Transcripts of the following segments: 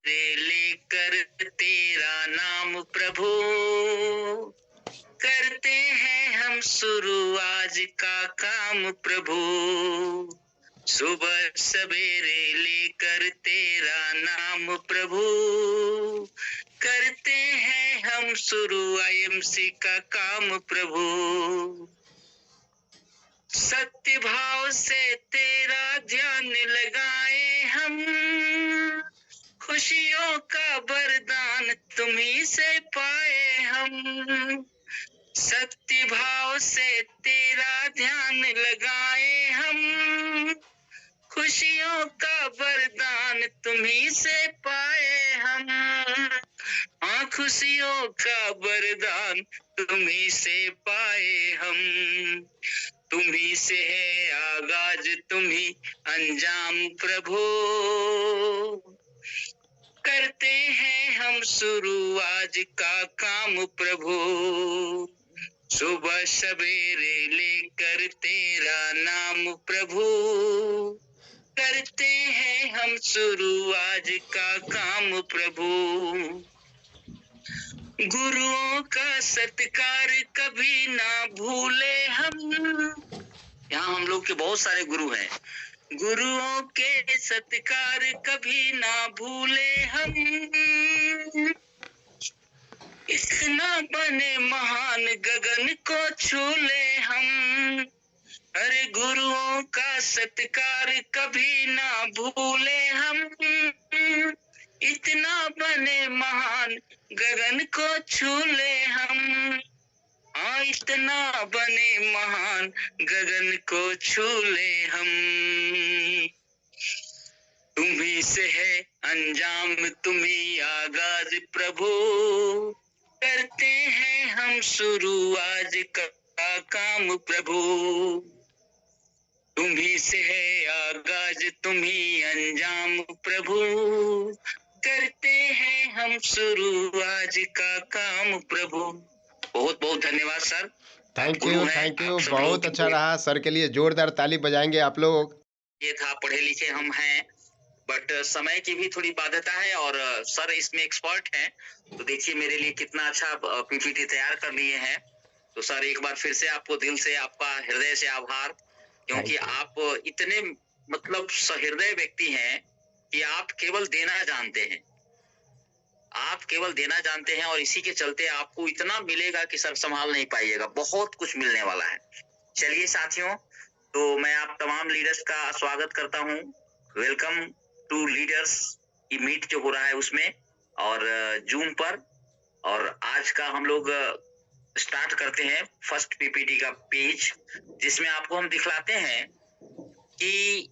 लेकर तेरा नाम प्रभु, करते हैं हम शुरू आज का काम प्रभु। सुबह सवेरे लेकर तेरा नाम प्रभु, करते हैं हम शुरू आईएमसी का काम प्रभु। सत्य भाव से तेरा ध्यान लगाए हम, खुशियों का वरदान तुम्ही से पाए हम। सत्य भाव से तेरा ध्यान लगाए हम, खुशियों का वरदान तुम्ही से पाए हम। हाँ, खुशियों का वरदान तुम्ही से पाए हम। तुम्ही से है आगाज तुम्ही अंजाम प्रभु, करते हैं हम शुरू आज का काम प्रभु। सुबह सवेरे लेकर तेरा नाम प्रभु, करते हैं हम शुरू आज का काम प्रभु। गुरुओं का सत्कार कभी ना भूले हम। यहाँ हम लोग के बहुत सारे गुरु हैं। गुरुओं के सत्कार कभी ना भूले हम, इतना बने महान गगन को छूले हम। अरे गुरुओं का सत्कार कभी ना भूले हम, इतना बने महान गगन को छूले हम। हाँ, इतना बने महान गगन को छूले हम। तुम्ही से है अंजाम तुम्ही आगाज प्रभु, करते हैं हम शुरू आज का काम प्रभु। तुम्ही से है आगाज तुम्ही अंजाम प्रभु, करते हैं हम शुरू आज का काम प्रभु। बहुत बहुत धन्यवाद सर। थैंक यू बहुत अच्छा रहा। सर के लिए जोरदार ताली बजाएंगे आप लोग। ये था, पढ़े लिखे हम हैं, बट समय की भी थोड़ी बाध्यता है और सर इसमें एक्सपर्ट हैं। तो देखिए मेरे लिए कितना अच्छा पीपीटी तैयार कर लिए हैं। तो सर एक बार फिर से आपको दिल से, आपका हृदय से आभार, क्योंकि आप इतने मतलब सहृदय व्यक्ति हैं कि आप केवल देना जानते हैं। आप केवल देना जानते हैं और इसी के चलते आपको इतना मिलेगा कि सर संभाल नहीं पाइएगा। बहुत कुछ मिलने वाला है। चलिए साथियों, तो मैं आप तमाम लीडर्स का स्वागत करता हूँ। वेलकम टू लीडर्स की मीट जो हो रहा है उसमें और जूम पर। और आज का हम लोग स्टार्ट करते हैं फर्स्ट पीपीटी का पेज, जिसमें आपको हम दिखलाते हैं कि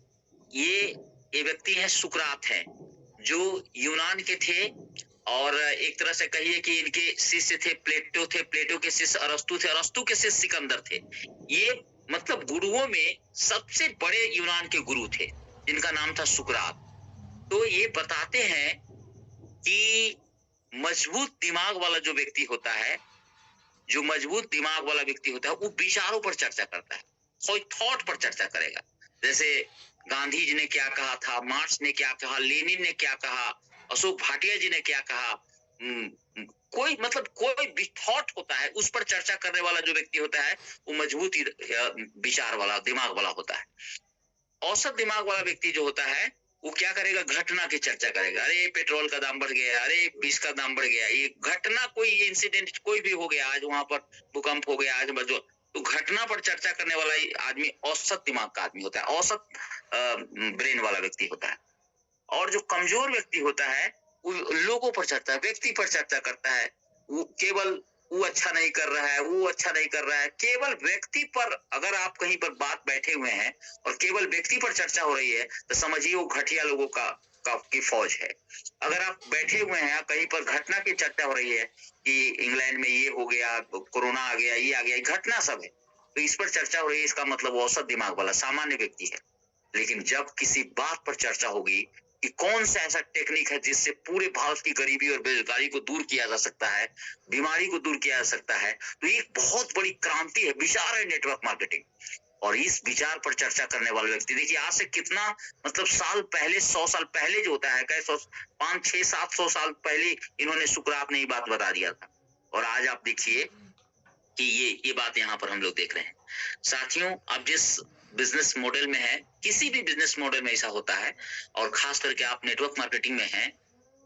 ये व्यक्ति है, सुकरात है, जो यूनान के थे और एक तरह से कहिए कि इनके शिष्य थे प्लेटो थे, प्लेटो के शिष्य अरस्तु थे, अरस्तु के शिष्य सिकंदर थे। ये मतलब गुरुओं में सबसे बड़े यूनान के गुरु थे, जिनका नाम था सुकरात। तो ये बताते हैं कि मजबूत दिमाग वाला जो व्यक्ति होता है, जो मजबूत दिमाग वाला व्यक्ति होता है, वो विचारों पर चर्चा करता है, कोई थॉट पर चर्चा करेगा। जैसे गांधी जी ने क्या कहा था, मार्क्स ने क्या कहा, लेनिन ने क्या कहा, अशोक भाटिया जी ने क्या कहा, कोई मतलब कोई भी थॉट होता है उस पर चर्चा करने वाला जो व्यक्ति होता है वो मजबूत विचार वाला, दिमाग वाला होता है। औसत दिमाग वाला व्यक्ति जो होता है वो क्या करेगा, घटना की चर्चा करेगा। अरे पेट्रोल का दाम बढ़ गया, अरे बीज का दाम बढ़ गया, ये घटना, कोई इंसिडेंट कोई भी हो गया, आज वहां पर भूकंप हो गया, आज बजो, तो घटना पर चर्चा करने वाला आदमी औसत दिमाग का आदमी होता है, औसत ब्रेन वाला व्यक्ति होता है। और जो कमजोर व्यक्ति होता है वो लोगों पर चर्चा, व्यक्ति पर चर्चा करता है। वो केवल वो अच्छा नहीं कर रहा है, वो अच्छा नहीं कर रहा है, केवल व्यक्ति पर। अगर आप कहीं पर बात बैठे हुए हैं और केवल व्यक्ति पर चर्चा हो रही है तो समझिए वो घटिया लोगों की फौज है। अगर आप बैठे हुए हैं कहीं पर घटना की चर्चा हो रही है कि इंग्लैंड में ये हो गया, कोरोना आ गया, ये आ गया, घटना सब है, तो इस पर चर्चा हो रही है, इसका मतलब औसत दिमाग वाला सामान्य व्यक्ति है। लेकिन जब किसी बात पर चर्चा होगी कि कौन सा ऐसा टेक्निक है जिससे पूरे भारत की गरीबी और बेरोजगारी को दूर किया जा सकता है, बीमारी को दूर किया जा सकता है, तो एक बहुत बड़ी क्रांति है, विचार है नेटवर्क मार्केटिंग। और इस विचार पर चर्चा करने वाला व्यक्ति, देखिए आज से कितना मतलब साल पहले, 100 साल पहले जो होता है, कई 5, 6, 700 साल पहले इन्होंने शुक्राप ने ये बात बता दिया था, और आज आप देखिए कि ये बात यहाँ पर हम लोग देख रहे हैं। साथियों, आप जिस बिजनेस मॉडल में है, किसी भी बिजनेस मॉडल में ऐसा होता है, और खास करके आप नेटवर्क मार्केटिंग में हैं,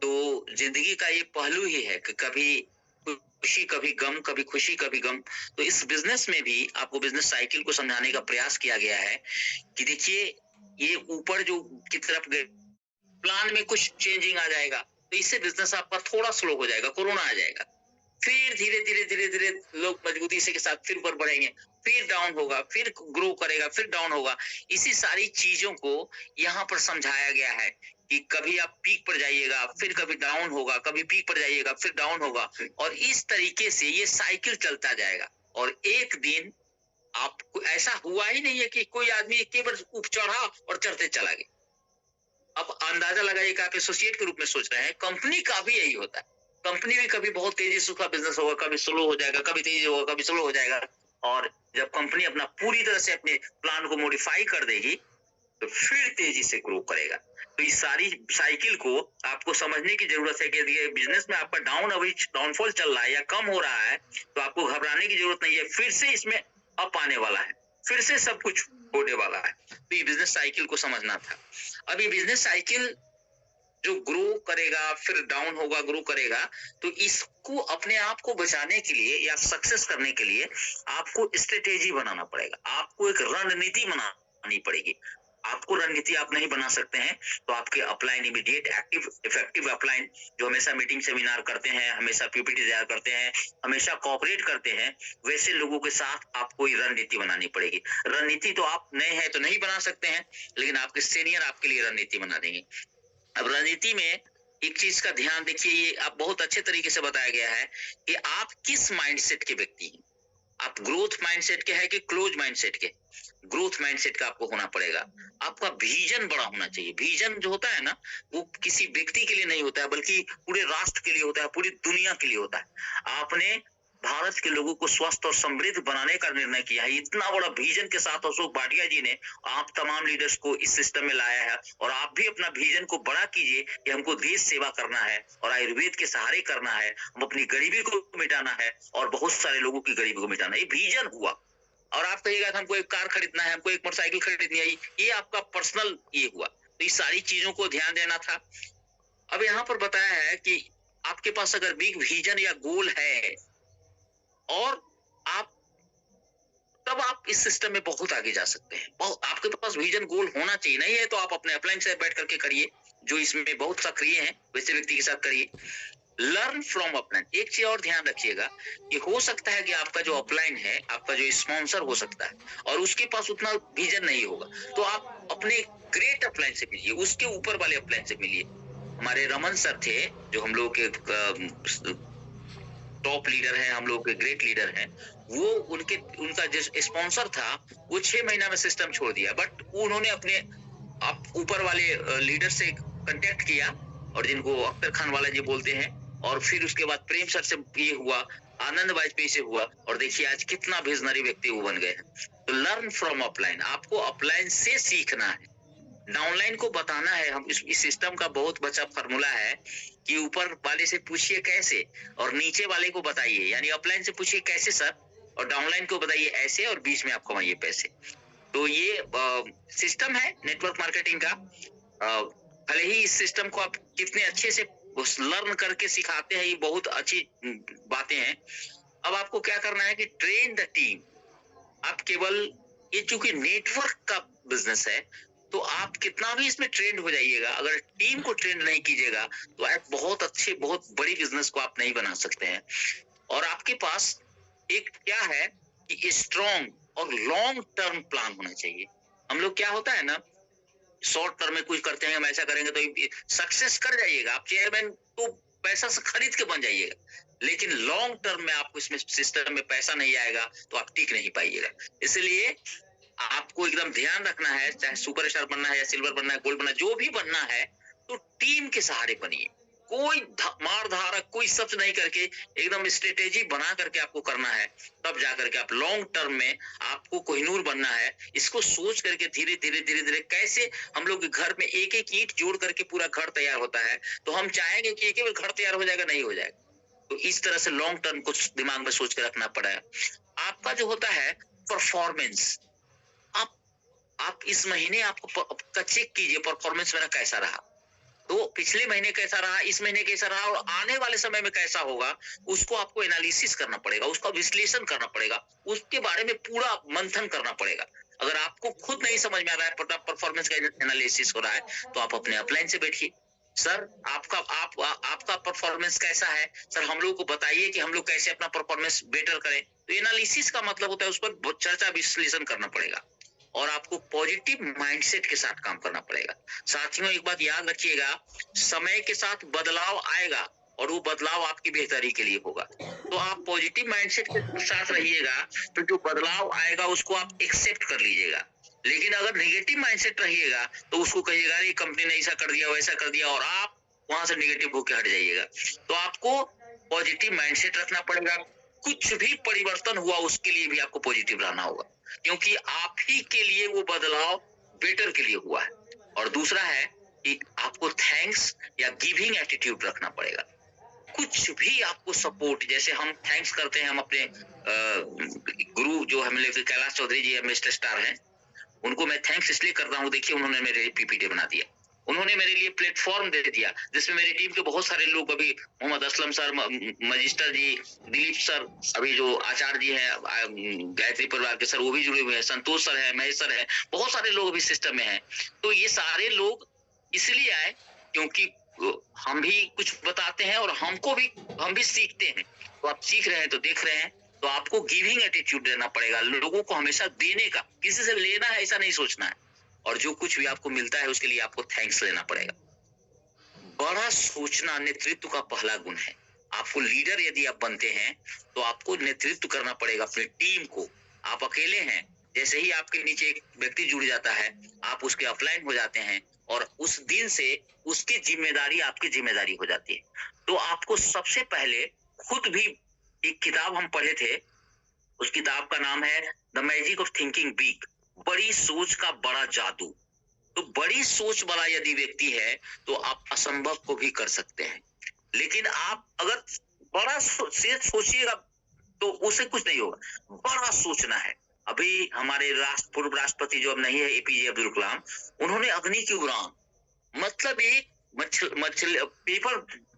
तो जिंदगी का ये पहलू ही है कि कभी खुशी कभी गम, कभी खुशी कभी गम। तो इस बिजनेस में भी आपको बिजनेस साइकिल को समझाने का प्रयास किया गया है कि देखिए ये ऊपर जो की तरफ गए, प्लान में कुछ चेंजिंग आ जाएगा, तो इससे बिजनेस आपका थोड़ा स्लो हो जाएगा, कोरोना आ जाएगा, फिर धीरे धीरे धीरे धीरे लोग मजबूती से के साथ फिर ऊपर बढ़ेंगे, फिर डाउन होगा, फिर ग्रो करेगा, फिर डाउन होगा। इसी सारी चीजों को यहाँ पर समझाया गया है कि कभी आप पीक पर जाइएगा, फिर कभी डाउन होगा, कभी पीक पर जाइएगा, फिर डाउन होगा, और इस तरीके से ये साइकिल चलता जाएगा। और एक दिन आपको ऐसा हुआ ही नहीं है कि कोई आदमी केवल ऊपर चढ़ा और चढ़ते चला गया। अब अंदाजा लगाइए कि आप एसोसिएट के रूप में सोच रहे हैं, कंपनी का भी यही होता है। कंपनी भी कभी बहुत तेजी से उसका बिजनेस होगा, कभी स्लो हो जाएगा, कभी तेजी होगा, कभी स्लो हो जाएगा, और जब कंपनी अपना पूरी तरह से अपने प्लान को मॉडिफाई कर देगी तो फिर तेजी से ग्रो करेगा। तो इस सारी साइकिल को आपको समझने की जरूरत है कि यदि बिजनेस में आपका डाउनफॉल चल रहा है या कम हो रहा है, तो आपको घबराने की जरूरत नहीं है, फिर से इसमें अप आने वाला है, फिर से सब कुछ होने वाला है। तो ये बिजनेस साइकिल को समझना था। अब ये बिजनेस साइकिल जो ग्रो करेगा, फिर डाउन होगा, ग्रो करेगा, तो इसको अपने आप को बचाने के लिए या सक्सेस करने के लिए आपको स्ट्रेटेजी बनाना पड़ेगा, आपको एक रणनीति बनानी पड़ेगी। आपको रणनीति आप नहीं बना सकते हैं तो आपके upline, immediate active effective upline जो हमेशा मीटिंग सेमिनार करते हैं, हमेशा पीपीटी तैयार करते हैं, हमेशा कोऑपरेट करते हैं, वैसे लोगों के साथ आपको रणनीति बनानी पड़ेगी। रणनीति तो आप नए हैं तो नहीं बना सकते हैं, लेकिन आपके सीनियर आपके लिए रणनीति बना देंगे। अब रणनीति में एक चीज का ध्यान देखिए, ये आप बहुत अच्छे तरीके से बताया गया है कि आप किस माइंडसेट के व्यक्ति हैं। आप ग्रोथ माइंडसेट के हैं कि क्लोज माइंडसेट के? ग्रोथ माइंडसेट का आपको होना पड़ेगा। आपका विजन बड़ा होना चाहिए। विजन जो होता है ना, वो किसी व्यक्ति के लिए नहीं होता है, बल्कि पूरे राष्ट्र के लिए होता है, पूरी दुनिया के लिए होता है। आपने भारत के लोगों को स्वस्थ और समृद्ध बनाने का निर्णय किया है। इतना बड़ा विजन के साथ अशोक भाटिया जी ने आप तमाम लीडर्स को इस सिस्टम में लाया है, और आप भी अपना विजन को बड़ा कीजिए कि हमको देश सेवा करना है और आयुर्वेद के सहारे करना है, हम अपनी गरीबी को मिटाना है और बहुत सारे लोगों की गरीबी को मिटाना है। ये विजन हुआ। और आप कहिएगा हमको एक कार खरीदना है, हमको एक मोटरसाइकिल खरीदनी है, ये आपका पर्सनल ये हुआ। तो इस सारी चीजों को ध्यान देना था। अब यहाँ पर बताया है कि आपके पास अगर बिग विजन या गोल है और आप, तब आप इस सिस्टम में बहुत आगे जा सकते हैं। आपके पास विजन गोल होना चाहिए। नहीं है तो आप अपने अपलाइन से बैठ करके करिए, जो इसमें बहुत सक्रिय हैं वैसे व्यक्ति के साथ करिए। Learn from upline. एक चीज और ध्यान रखिएगा कि हो सकता है कि आपका जो अपलाइन है, आपका जो स्पॉन्सर हो सकता है, और उसके पास उतना विजन नहीं होगा, तो आप अपने ग्रेट अपलाइन से मिलिए, उसके ऊपर वाले अपलाइन से मिलिए। हमारे रमन सर थे जो हम लोग के टॉप लीडर हैं, हम लोग के ग्रेट लीडर हैं, वो उनका जो स्पॉन्सर था वो 6 महीना में सिस्टम छोड़ दिया, बट उन्होंने अपने ऊपर वाले लीडर से कांटेक्ट किया, और जिनको अख्तर खान वाला जी बोलते हैं, और फिर उसके बाद प्रेम सर से ये हुआ, आनंद वाजपेयी से हुआ, और देखिए आज कितना विजनरी व्यक्ति वो बन गए हैं। तो लर्न फ्रॉम अपलाइन, आपको अपलाइन से सीखना है, डाउनलाइन को बताना है। हम इस सिस्टम का बहुत बचा फॉर्मूला है कि ऊपर वाले से पूछिए कैसे और नीचे वाले को बताइए, यानी अपलाइन से पूछिए कैसे सर, और डाउनलाइन को बताइए ऐसे, और बीच में आप कमाइए पैसे। तो ये सिस्टम है नेटवर्क मार्केटिंग का। भले ही इस सिस्टम को आप कितने अच्छे से लर्न करके सिखाते हैं, ये बहुत अच्छी बातें हैं। अब आपको क्या करना है कि ट्रेन द टीम। आप केवल, ये चूंकि नेटवर्क का बिजनेस है, तो आप कितना भी इसमें ट्रेंड हो जाइएगा, अगर टीम को ट्रेंड नहीं कीजिएगा तो आप बहुत अच्छे, बहुत बड़ी बिजनेस को आप नहीं बना सकते हैं। और आपके पास एक क्या है कि स्ट्रॉन्ग और लॉन्ग टर्म प्लान होना चाहिए। हम लोग क्या होता है ना, शॉर्ट टर्म में कुछ करते हैं, हम ऐसा करेंगे तो सक्सेस कर जाइएगा, आप चेयरमैन तो पैसा से खरीद के बन जाइएगा, लेकिन लॉन्ग टर्म में आपको इसमें सिस्टम में पैसा नहीं आएगा तो आप टिक नहीं पाइएगा। इसलिए आपको एकदम ध्यान रखना है, चाहे सुपरस्टार बनना है या सिल्वर बनना है, गोल्ड बनना है, जो भी बनना है, तो टीम के सहारे बनिए। कोई मार धारक कोई शब्द नहीं करके एकदम स्ट्रेटेजी बना करके आपको करना है, तब जाकर के आप लॉन्ग टर्म में आपको कोहिनूर बनना है। इसको सोच करके धीरे धीरे धीरे धीरे कैसे हम लोग घर में एक एक ईंट जोड़ करके पूरा घर तैयार होता है, तो हम चाहेंगे कि एक बार घर तैयार हो जाएगा, नहीं हो जाएगा। तो इस तरह से लॉन्ग टर्म कुछ दिमाग में सोच के रखना पड़ा है। आपका जो होता है परफॉर्मेंस, आप इस महीने आपका चेक कीजिए परफॉर्मेंस मेरा कैसा रहा, तो पिछले महीने कैसा रहा, इस महीने कैसा रहा और आने वाले समय में कैसा होगा, उसको आपको एनालिसिस करना पड़ेगा, उसका विश्लेषण करना पड़ेगा, उसके बारे में पूरा मंथन करना पड़ेगा। अगर आपको खुद नहीं समझ में आ रहा है परफॉर्मेंस का एनालिसिस हो रहा है, तो आप अपने अपलाइन से बैठिए, सर आपका परफॉर्मेंस कैसा है, सर हम लोग को बताइए कि हम लोग कैसे अपना परफॉर्मेंस बेटर करें। तो एनालिसिस का मतलब होता है उस पर चर्चा विश्लेषण करना पड़ेगा और आपको पॉजिटिव माइंडसेट के साथ काम करना पड़ेगा। साथियों, एक बात याद रखिएगा, समय के साथ बदलाव आएगा और वो बदलाव आपकी बेहतरी के लिए होगा। तो आप पॉजिटिव माइंडसेट के साथ रहिएगा, तो जो बदलाव आएगा उसको आप एक्सेप्ट कर लीजिएगा। लेकिन अगर नेगेटिव माइंडसेट रहिएगा तो उसको कहिएगा ये कंपनी ने ऐसा कर दिया वैसा कर दिया, और आप वहां से नेगेटिव होके हट जाइएगा। तो आपको पॉजिटिव माइंडसेट रखना पड़ेगा। कुछ भी परिवर्तन हुआ उसके लिए भी आपको पॉजिटिव रहना होगा, क्योंकि आप ही के लिए वो बदलाव बेटर के लिए हुआ है। और दूसरा है कि आपको थैंक्स या गिविंग एटीट्यूड रखना पड़ेगा। कुछ भी आपको सपोर्ट, जैसे हम थैंक्स करते हैं, हम अपने गुरु जो हमें कैलाश चौधरी जी मिस्टर स्टार हैं, उनको मैं थैंक्स इसलिए कर रहा हूँ, देखिए उन्होंने मेरे लिए पीपीटी बना दिया, उन्होंने मेरे लिए प्लेटफॉर्म दे दिया जिसमें मेरी टीम के बहुत सारे लोग, अभी मोहम्मद असलम सर, मजिस्टर जी, दिलीप सर, अभी जो आचार्य जी हैं गायत्री परिवार के सर, वो भी जुड़े हुए हैं, संतोष सर है, महेश सर है, बहुत सारे लोग अभी सिस्टम में हैं। तो ये सारे लोग इसलिए आए क्योंकि हम भी कुछ बताते हैं और हम भी सीखते हैं। तो आप सीख रहे हैं तो देख रहे हैं, तो आपको गिविंग एटीट्यूड देना पड़ेगा, लोगों को हमेशा देने का, किसी से लेना है ऐसा नहीं सोचना है, और जो कुछ भी आपको मिलता है उसके लिए आपको थैंक्स लेना पड़ेगा। बड़ा सोचना नेतृत्व का पहला गुण है। आपको लीडर यदि आप बनते हैं तो आपको नेतृत्व करना पड़ेगा अपनी टीम को। आप अकेले हैं, जैसे ही आपके नीचे एक व्यक्ति जुड़ जाता है, आप उसके अपलाइन हो जाते हैं और उस दिन से उसकी जिम्मेदारी आपकी जिम्मेदारी हो जाती है। तो आपको सबसे पहले खुद भी, एक किताब हम पढ़े थे, उस किताब का नाम है the magic of thinking big, बड़ी सोच का बड़ा जादू। तो बड़ी सोच वाला यदि व्यक्ति है तो आप असंभव को भी कर सकते हैं, लेकिन आप अगर बड़ा सोचिएगा तो उससे कुछ नहीं होगा, बड़ा सोचना है। अभी हमारे पूर्व राष्ट्रपति जो अब नहीं है, एपीजे अब्दुल कलाम, उन्होंने अग्नि की उड़ान, मतलब एक पेपर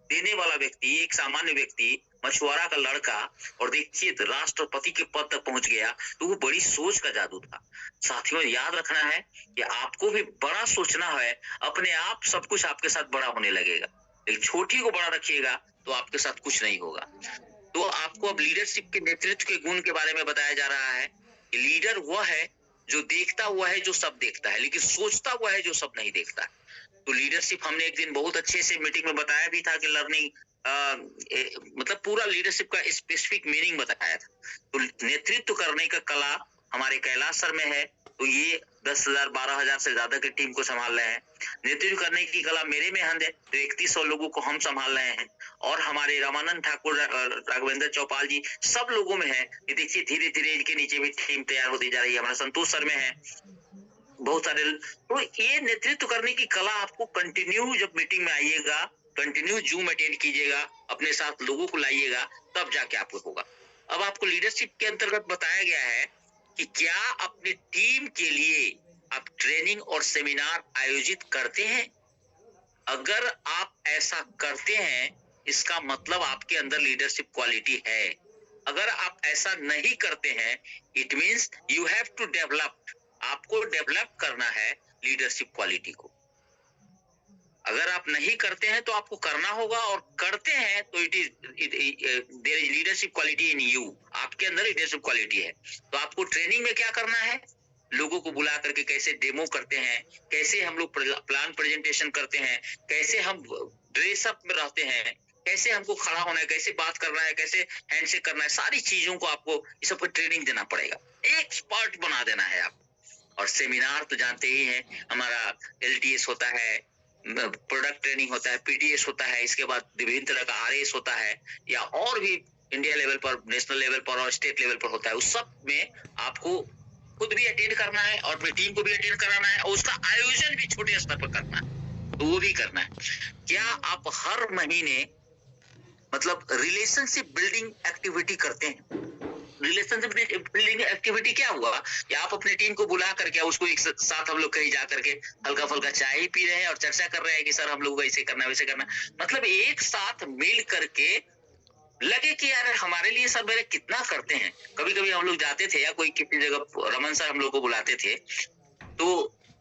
देने वाला व्यक्ति, एक सामान्य व्यक्ति, मछुआरा का लड़का, और देखिए राष्ट्रपति के पद तक पहुंच गया, तो वो बड़ी सोच का जादू था। साथियों, याद रखना है कि आपको भी बड़ा सोचना है, अपने आप सब कुछ आपके साथ बड़ा होने लगेगा। एक छोटी को बड़ा रखिएगा तो आपके साथ कुछ नहीं होगा। तो आपको अब लीडरशिप के, नेतृत्व के गुण के बारे में बताया जा रहा है कि लीडर वह है जो देखता हुआ है, जो सब देखता है, लेकिन सोचता हुआ है जो सब नहीं देखता है। तो लीडरशिप हमने एक दिन बहुत अच्छे से मीटिंग में बताया भी था कि लर्निंग मतलब पूरा लीडरशिप का स्पेसिफिक मीनिंग बताया था। तो नेतृत्व करने का कला हमारे कैलाश सर में है, तो ये 10,000 12,000 से ज्यादा की टीम को संभाल रहे हैं। नेतृत्व करने की कला मेरे में है, तो 3100 लोगों को हम संभाल रहे हैं, और हमारे रामानंद ठाकुर, राघवेंद्र चौपाल जी, सब लोगों में है। ये देखिए धीरे धीरे इनके नीचे भी टीम तैयार होती जा रही है। हमारा संतोष सर में है, बहुत सारे। तो ये नेतृत्व करने की कला आपको कंटिन्यू, जब मीटिंग में आइएगा, कंटिन्यू जूम अटेंड कीजिएगा, अपने साथ लोगों को लाइएगा, तब जाके आपको होगा। अब आपको लीडरशिप के अंतर्गत बताया गया है कि क्या अपनी टीम के लिए आप ट्रेनिंग और सेमिनार आयोजित करते हैं। अगर आप ऐसा करते हैं, इसका मतलब आपके अंदर लीडरशिप क्वालिटी है। अगर आप ऐसा नहीं करते हैं, it means you have to develop, आपको डेवलप करना है लीडरशिप क्वालिटी को। अगर आप नहीं करते हैं तो आपको करना होगा, और करते हैं तो it is there is leadership quality in you, आपके अंदर लीडरशिप क्वालिटी है। तो आपको ट्रेनिंग में क्या करना है, लोगों को बुला करके कैसे डेमो करते हैं, कैसे हम लोग प्लान प्रेजेंटेशन करते हैं, कैसे हम ड्रेसअप में रहते हैं, कैसे हमको खड़ा होना है, कैसे बात करना है, कैसे हैंडशेक करना है, सारी चीजों को आपको इस सब पर ट्रेनिंग देना पड़ेगा, एक्सपर्ट बना देना है आप। और सेमिनार तो जानते ही हैं, हमारा LTS होता है, प्रोडक्ट ट्रेनिंग होता है, पीटीएस होता है, इसके बाद विभिन्न तरह का आरएस होता है, या और भी इंडिया लेवल पर, नेशनल लेवल पर और स्टेट लेवल पर होता है। उस सब में आपको खुद भी अटेंड करना है और अपनी टीम को भी अटेंड कराना है, और उसका आयोजन भी छोटे स्तर पर करना है, तो वो भी करना है। क्या आप हर महीने मतलब रिलेशनशिप बिल्डिंग एक्टिविटी करते हैं? रिलेशनशिप बिल्डिंग एक्टिविटी क्या हुआ कि आप अपनी टीम को बुला करके उसको एक साथ हम लोग कहीं जा करके हल्का फुल्का चाय पी रहे हैं और चर्चा कर रहे हैं कि सर हम लोग ऐसे करना वैसे करना, मतलब एक साथ मिल करके लगे कि यार हमारे लिए सर मेरे कितना करते हैं। कभी कभी हम लोग जाते थे या कोई किसी जगह, रमन सर हम लोग को बुलाते थे तो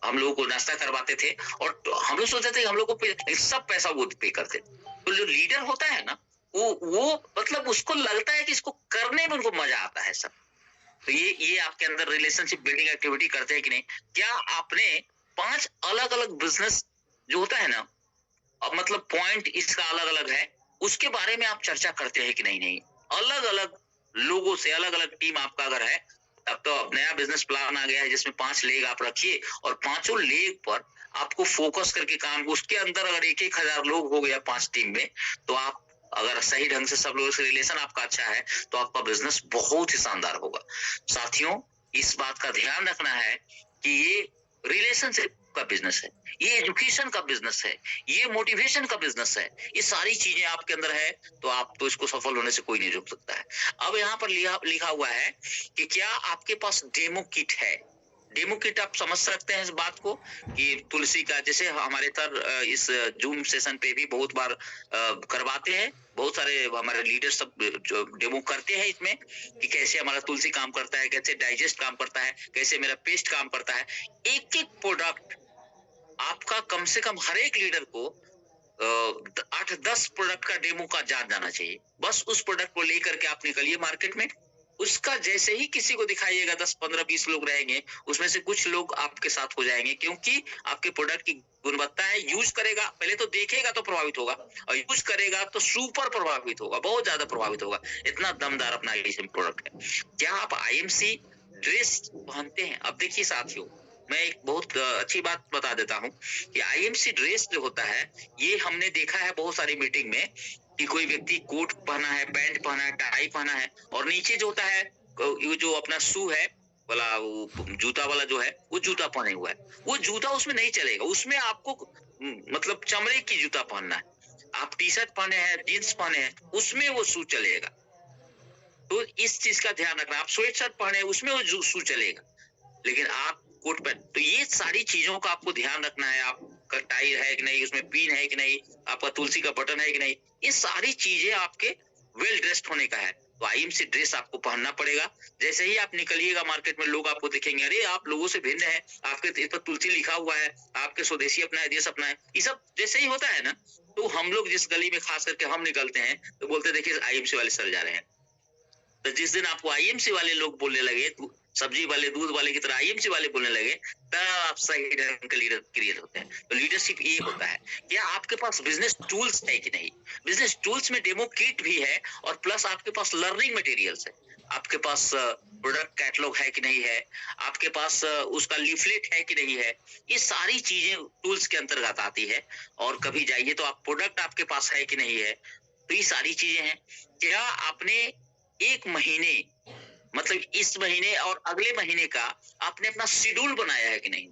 हम लोगों को नाश्ता करवाते थे, और तो हम लोग सोचते थे हम लोग को सब पैसा वो पे करते। तो जो लीडर होता है ना, वो मतलब उसको लगता है कि इसको करने में उनको मजा आता है सब। तो ये आपके अंदर रिलेशनशिप बिल्डिंग एक्टिविटी करते हैं कि नहीं? क्या आपने 5 अलग अलग बिजनेस जो होता है ना, अब मतलब पॉइंट इसका अलग अलग है, उसके बारे में आप चर्चा करते हैं कि नहीं? नहीं, अलग अलग लोगों से अलग अलग टीम आपका अगर है, अब तो नया बिजनेस प्लान आ गया है जिसमें 5 लेग आप रखिए, और पांचों लेग पर आपको फोकस करके काम, उसके अंदर अगर 1,000 लोग हो गया 5 टीम में, तो आप अगर सही ढंग से सब लोगों से रिलेशन आपका अच्छा है तो आपका बिजनेस बहुत ही शानदार होगा। साथियों, इस बात का ध्यान रखना है कि ये रिलेशनशिप का बिजनेस है, ये एजुकेशन का बिजनेस है, ये मोटिवेशन का बिजनेस है, ये सारी चीजें आपके अंदर है, तो आप तो इसको सफल होने से कोई नहीं रोक सकता है। अब यहाँ पर लिखा हुआ है कि क्या आपके पास डेमो किट है? डेमो किट आप समझ सकते हैं इस बात को कि तुलसी का, जैसे हमारे सर इस जूम सेशन पे भी बहुत बार करवाते हैं, बहुत सारे हमारे लीडर सब जो डेमो करते हैं इसमें कि कैसे हमारा तुलसी काम करता है, कैसे डाइजेस्ट काम करता है, कैसे मेरा पेस्ट काम करता है। एक एक प्रोडक्ट आपका कम से कम हर एक लीडर को 8-10 प्रोडक्ट का डेमो का जान जाना चाहिए। बस उस प्रोडक्ट को लेकर के आप निकलिए मार्केट में, उसका जैसे ही किसी को दिखाइएगा 10-15-20 लोग रहेंगे, उसमें से कुछ लोग आपके साथ हो जाएंगे, क्योंकि आपके प्रोडक्ट की गुणवत्ता है। यूज करेगा, पहले तो देखेगा तो प्रभावित होगा, और यूज करेगा तो सुपर प्रभावित होगा, बहुत ज्यादा प्रभावित होगा, इतना दमदार अपना आईएमसी प्रोडक्ट है। क्या आप आईएमसी ड्रेस पहनते हैं? अब देखिए साथियों, मैं एक बहुत अच्छी बात बता देता हूँ कि आईएमसी ड्रेस जो होता है, ये हमने देखा है बहुत सारी मीटिंग में कि कोई व्यक्ति कोट पहना है, पैंट पहना है, टाई पहना है, और नीचे जो होता है ये जो अपना शू है वाला, वो जूता वाला जो है, वो जूता पहने हुआ है। वो जूता उसमें नहीं चलेगा, उसमें आपको मतलब चमड़े की जूता पहनना है। आप टी शर्ट पहने हैं, जींस पहने हैं, उसमें वो शू चलेगा। तो इस चीज का ध्यान रखना। आप स्वेट शर्ट पहने, उसमें वो शू चलेगा, लेकिन आप कोट पैंट, तो ये सारी चीजों का आपको ध्यान रखना है। आपका टाई है कि नहीं, उसमें पिन है कि नहीं, आपका तुलसी का बटन है कि नहीं, ये सारी चीजें आपके वेल ड्रेस्ड होने का है। तो आईएमसी ड्रेस आपको पहनना पड़ेगा। जैसे ही आप निकलिएगा मार्केट में, लोग आपको देखेंगे, अरे आप लोगों से भिन्न है, आपके इस पर तुलसी लिखा हुआ है, आपके स्वदेशी अपना है, देश अपना है, ये सब जैसे ही होता है ना, तो हम लोग जिस गली में खास करके हम निकलते हैं तो बोलते देखिए आईएमसी वाले सर जा रहे हैं। तो जिस दिन आपको आईएमसी वाले लोग बोलने लगे, सब्जी वाले, दूध वाले की तरह आईएमसी वाले बोलने लगे, तब आप सही ढंग के लीडर क्रिएट होते हैं। तो लीडरशिप ये होता है। क्या आपके पास बिजनेस टूल्स है कि नहीं? बिजनेस टूल्स में डेमो किट भी है, और प्लस आपके पास लर्निंग मटेरियल्स है। आपके पास प्रोडक्ट कैटलॉग है कि नहीं है, आपके पास उसका लीफलेट है कि नहीं है, ये सारी चीजें टूल्स के अंतर्गत आती है। और कभी जाइए तो आप प्रोडक्ट आपके पास है कि नहीं है, तो ये सारी चीजें हैं। क्या आपने एक महीने, मतलब इस महीने और अगले महीने का आपने अपना शेड्यूल बनाया है कि नहीं?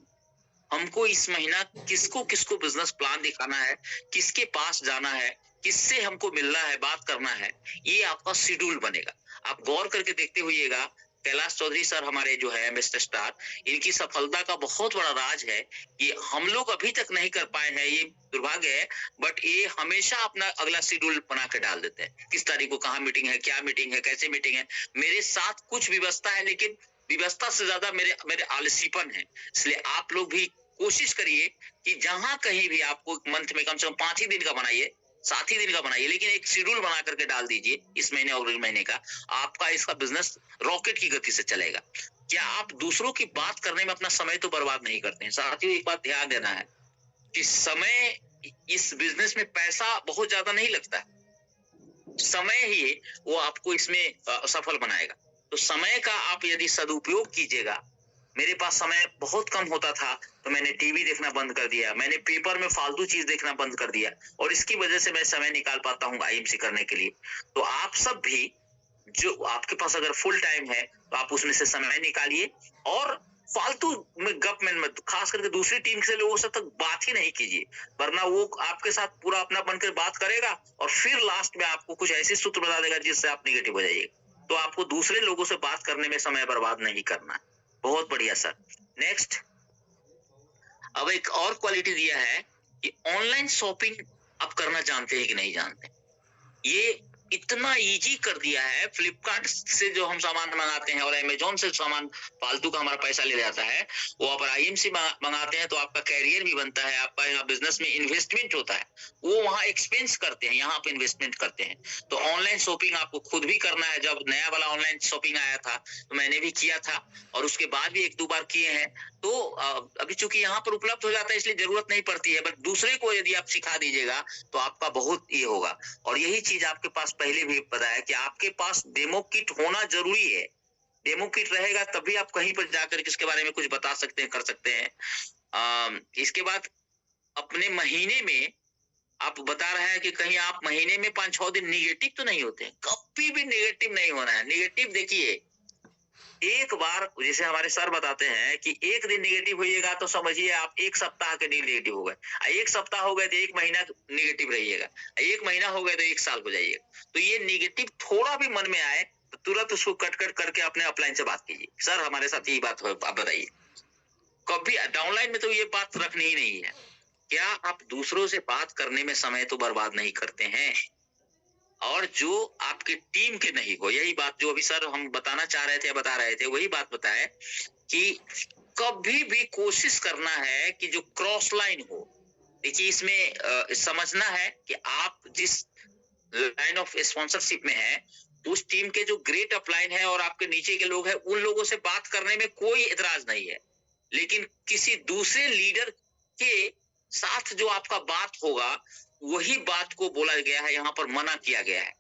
हमको इस महीना किसको किसको बिजनेस प्लान दिखाना है, किसके पास जाना है, किससे हमको मिलना है, बात करना है, ये आपका शेड्यूल बनेगा। आप गौर करके देखते हुईएगा, कैलाश चौधरी सर हमारे जो है मिस्टर स्टार, इनकी सफलता का बहुत बड़ा राज है कि हम लोग अभी तक नहीं कर पाए हैं, ये दुर्भाग्य है, बट ये हमेशा अपना अगला शेड्यूल बना के डाल देते हैं। किस तारीख को कहाँ मीटिंग है, क्या मीटिंग है, कैसे मीटिंग है। मेरे साथ कुछ व्यवस्था है, लेकिन व्यवस्था से ज्यादा मेरे आलसीपन है। इसलिए आप लोग भी कोशिश करिए कि जहां कहीं भी आपको मंथ में कम से कम 5 ही दिन का बनाइए, 7 ही दिन का बनाइए, लेकिन एक शेड्यूल बना करके डाल दीजिए इस महीने और अगले महीने का। आपका इसका बिजनेस रॉकेट की गति से चलेगा। क्या आप दूसरों की बात करने में अपना समय तो बर्बाद नहीं करते हैं? साथियों, एक बात ध्यान देना है कि समय, इस बिजनेस में पैसा बहुत ज्यादा नहीं लगता, समय ही वो आपको इसमें सफल बनाएगा। तो समय का आप यदि सदुपयोग कीजिएगा मेरे पास समय बहुत कम होता था, तो मैंने टीवी देखना बंद कर दिया, मैंने पेपर में फालतू चीज देखना बंद कर दिया, और इसकी वजह से मैं समय निकाल पाता हूँ आईएमसी करने के लिए। तो आप सब भी, जो आपके पास अगर फुल टाइम है तो आप उसमें से समय निकालिए, और फालतू में गप में मत, खास करके दूसरी टीम से लोगों से तक बात ही नहीं कीजिए, वरना वो आपके साथ पूरा अपना बनकर बात करेगा और फिर लास्ट में आपको कुछ ऐसे सूत्र बता देगा जिससे आप निगेटिव हो जाइए। तो आपको दूसरे लोगों से बात करने में समय बर्बाद नहीं करना है। बहुत बढ़िया सर। नेक्स्ट, अब एक और क्वालिटी दिया है कि ऑनलाइन शॉपिंग आप करना जानते हैं कि नहीं जानते। ये इतना इजी कर दिया है, फ्लिपकार्ट से जो हम सामान मंगाते हैं और अमेजोन से सामान फालतू का हमारा पैसा ले जाता है, वो आप आईएमसी मंगाते हैं तो आपका कैरियर भी बनता है, आपका यहाँ बिजनेस में इन्वेस्टमेंट होता है, वो वहाँ एक्सपेंस करते हैं, यहाँ आप इन्वेस्टमेंट करते हैं। तो ऑनलाइन शॉपिंग आपको खुद भी करना है। जब नया वाला ऑनलाइन शॉपिंग आया था तो मैंने भी किया था, और उसके बाद भी 1-2 बार किए हैं। तो अभी चूंकि यहाँ पर उपलब्ध हो जाता है इसलिए जरूरत नहीं पड़ती है, बट दूसरे को यदि आप सिखा दीजिएगा तो आपका बहुत ये होगा। और यही चीज आपके पास पहले भी बताया कि आपके पास डेमो किट होना जरूरी है। डेमो किट रहेगा तभी आप कहीं पर जाकर इसके बारे में कुछ बता सकते हैं, कर सकते हैं। इसके बाद अपने महीने में आप बता रहे हैं कि कहीं आप महीने में 5-6 दिन निगेटिव तो नहीं होते, कभी भी निगेटिव नहीं होना है। निगेटिव देखिए, एक बार जैसे हमारे सर बताते हैं कि एक दिन निगेटिव होइएगा तो समझिए आप 1 सप्ताह के लिए निगेटिव हो गए, 1 सप्ताह हो गए तो 1 महीना निगेटिव रहिएगा, 1 महीना हो गए तो 1 साल हो जाइएगा। तो ये निगेटिव थोड़ा भी मन में आए तो तुरंत उसको कट करके अपने अपलाइन से बात कीजिए, सर हमारे साथ यही बात हो, आप बताइए। कभी डाउनलाइन में तो ये बात रखनी ही नहीं है। क्या आप दूसरों से बात करने में समय तो बर्बाद नहीं करते हैं? और जो आपके टीम के नहीं हो, यही बात जो अभी सर हम बताना चाह रहे थे, बता रहे थे, वही बात बताए कि कभी भी कोशिश करना है कि जो क्रॉस लाइन हो। देखिए इसमें समझना है कि आप जिस लाइन ऑफ स्पॉन्सरशिप में है, उस टीम के जो ग्रेट अपलाइन है और आपके नीचे के लोग हैं, उन लोगों से बात करने में कोई एतराज नहीं है, लेकिन किसी दूसरे लीडर के साथ जो आपका बात होगा, वही बात को बोला गया है, यहाँ पर मना किया गया है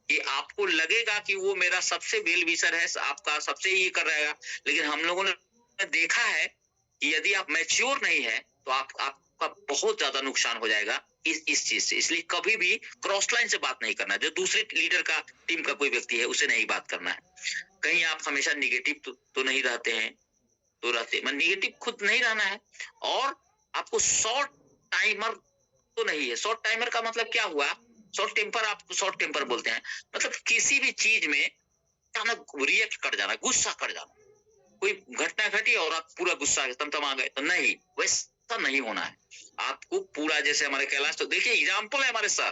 कि आपको लगेगा कि वो मेरा सबसे वेल विशर है, आपका सबसे ये कर रहेगा, लेकिन हम लोगों ने देखा है कि यदि आप मैच्योर नहीं है तो आपका बहुत ज्यादा नुकसान हो जाएगा इस चीज से। इसलिए कभी भी क्रॉस लाइन से बात नहीं करना, जो दूसरे लीडर का टीम का कोई व्यक्ति है उसे नहीं बात करना है। कहीं आप हमेशा निगेटिव तो नहीं रहते हैं, तो रहते मतलब निगेटिव खुद नहीं रहना है। और आपको शॉर्ट टाइमर तो नहीं है। शॉर्ट टाइमर का मतलब क्या हुआ? शॉर्ट टेम्पर, आप शॉर्ट टेम्पर बोलते हैं, मतलब किसी भी चीज में अचानक रिएक्ट कर जाना, गुस्सा कर जाना। कोई घटना घटी और आप पूरा गुस्सा तमतमा गए, तो नहीं, वैसा नहीं होना है। आपको पूरा, जैसे हमारे कैलाश तो देखिए एग्जाम्पल है हमारे साथ,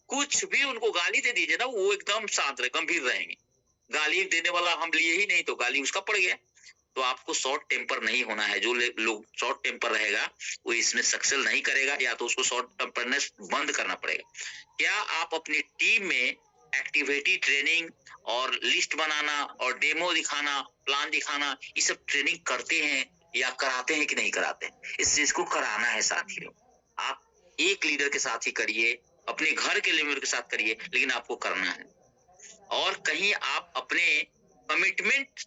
कुछ भी उनको गाली दे दीजिए ना, वो एकदम शांत रहे, गंभीर रहेंगे। गाली देने वाला हम लिए ही नहीं तो गाली उसका पड़ गया। तो आपको शॉर्ट टेम्पर नहीं होना है। जो लोग शॉर्ट टेम्पर रहेगा वो इसमें सक्सेस नहीं करेगा, या तो उसको शॉर्ट टेम्परनेस बंद करना पड़ेगा। क्या आप अपनी टीम में एक्टिविटी ट्रेनिंग और लिस्ट बनाना और डेमो दिखाना, प्लान दिखाना, ये सब ट्रेनिंग करते हैं या कराते हैं कि नहीं कराते हैं? इस चीज को कराना है साथियों। आप एक लीडर के साथ ही करिए, अपने घर के लीडर के साथ करिए, लेकिन आपको करना है। और कहीं आप अपने कमिटमेंट,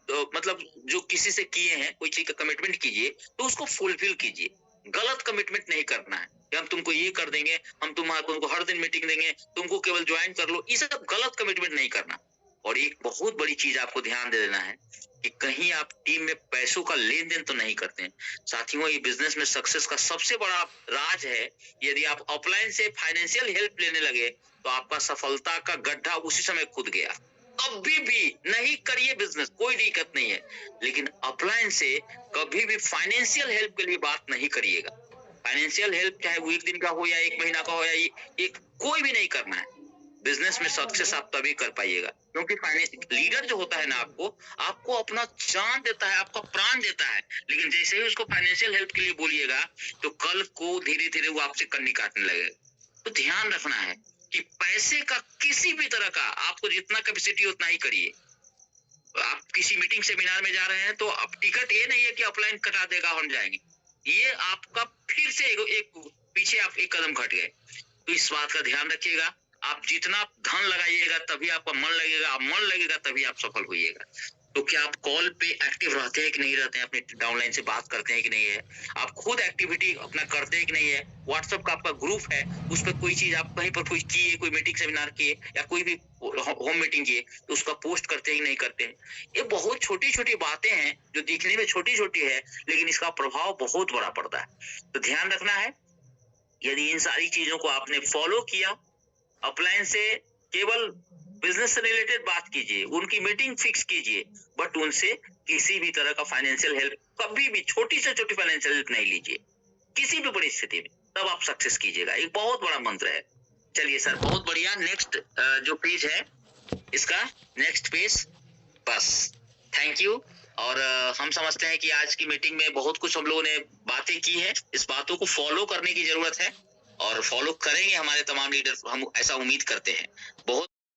तो मतलब जो किसी से किए हैं, कोई चीज का कमिटमेंट कीजिए तो उसको फुलफिल कीजिए। गलत कमिटमेंट नहीं करना है कि हम तुमको ये कर देंगे, हम तुमको हर दिन मीटिंग देंगे, तुमको केवल ज्वाइन कर लो, ये सब गलत कमिटमेंट नहीं करना। और एक बहुत बड़ी चीज आपको ध्यान दे देना है कि कहीं आप टीम में पैसों का लेन देन तो नहीं करते हैं। साथियों, ये बिजनेस में सक्सेस का सबसे बड़ा राज है, यदि आप ऑफलाइन से फाइनेंशियल हेल्प लेने लगे तो आपका सफलता का गड्ढा उसी समय खुद गया। कभी भी नहीं करिए बिजनेस, कोई दिक्कत नहीं है, लेकिन अपलाइन से कभी भी फाइनेंशियल हेल्प के लिए बात नहीं करिएगा। फाइनेंशियल हेल्प चाहे वो 1 दिन का हो या 1 महीना का हो या एक कोई भी नहीं करना है। बिजनेस में सक्सेस आप तभी कर पाइएगा, क्योंकि फाइनेंस लीडर जो होता है ना, आपको अपना जान देता है, आपका प्राण देता है, लेकिन जैसे ही उसको फाइनेंशियल हेल्प के लिए बोलिएगा तो कल को धीरे धीरे वो आपसे कन्नी काटने लगेगा। तो ध्यान रखना है कि पैसे का किसी भी तरह का, आपको जितना कैपेसिटी उतना ही करिए। आप किसी मीटिंग सेमिनार में जा रहे हैं तो अब टिकट ये नहीं है कि अपलाइन कटा देगा हम जाएंगे, ये आपका फिर से एक पीछे आप एक कदम घट गए। तो इस बात का ध्यान रखिएगा। आप जितना धन लगाइएगा तभी आपका मन लगेगा, आप मन लगेगा तभी आप सफल होइएगा। तो क्या आप कॉल पे एक्टिव रहते हैं कि नहीं रहते हैं, अपने डाउनलाइन से बात करते हैं कि नहीं है, आप खुद एक्टिविटी अपना करते हैं कि नहीं है, व्हाट्सएप का आपका ग्रुप है, उस पर कोई चीज आप कहीं पर कोई किए, कोई मीटिंग सेमिनार किए या कोई भी होम मीटिंग किए तो उसका पोस्ट करते हैं कि नहीं करते हैं। ये बहुत छोटी छोटी बातें हैं जो दिखने में छोटी छोटी है, लेकिन इसका प्रभाव बहुत बड़ा पड़ता है। तो ध्यान रखना है, यदि इन सारी चीजों को आपने फॉलो किया, अपलाइन से केवल बिजनेस से रिलेटेड बात कीजिए, उनकी मीटिंग फिक्स कीजिए, बट उनसे किसी भी तरह का फाइनेंशियल हेल्प, कभी भी छोटी से छोटी फाइनेंशियल हेल्प नहीं लीजिए, किसी भी परिस्थिति में, तब आप सक्सेस कीजिएगा। एक बहुत बड़ा मंत्र है। चलिए सर, बहुत बढ़िया। नेक्स्ट जो पेज है इसका, नेक्स्ट पेज, बस, थैंक यू। और हम समझते हैं कि आज की मीटिंग में बहुत कुछ हम लोगों ने बातें की है, इस बातों को फॉलो करने की जरूरत है और फॉलो करेंगे हमारे तमाम लीडर, हम ऐसा उम्मीद करते हैं। बहुत